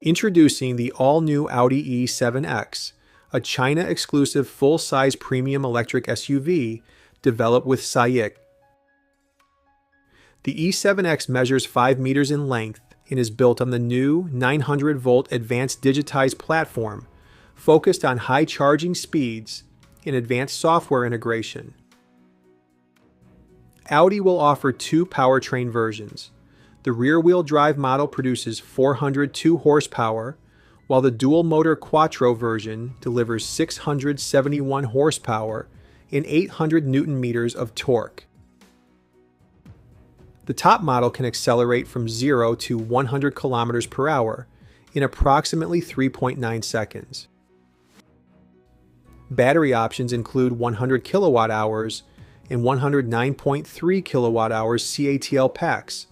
Introducing the all-new Audi E7X, a China-exclusive full-size premium electric SUV developed with Saic. The E7X measures 5 meters in length and is built on the new 900-volt Advanced Digitized Platform, focused on high charging speeds and advanced software integration. Audi will offer two powertrain versions. The rear-wheel drive model produces 402 horsepower, while the dual-motor quattro version delivers 671 horsepower and 800 newton-meters of torque. The top model can accelerate from 0 to 100 kilometers per hour in approximately 3.9 seconds. Battery options include 100 kilowatt hours and 109.3 kilowatt hours CATL packs,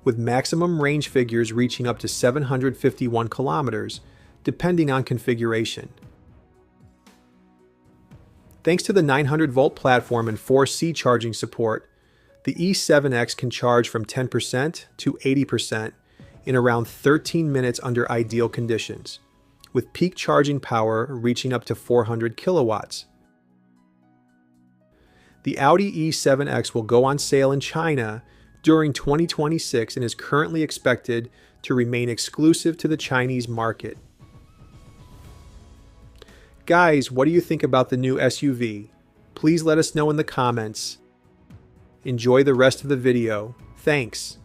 with maximum range figures reaching up to 751 kilometers, depending on configuration. Thanks to the 900-volt platform and 4C charging support, the E7X can charge from 10% to 80% in around 13 minutes under ideal conditions, with peak charging power reaching up to 400 kilowatts. The Audi E7X will go on sale in China during 2026 and is currently expected to remain exclusive to the Chinese market. Guys, what do you think about the new SUV? Please let us know in the comments. Enjoy the rest of the video. Thanks.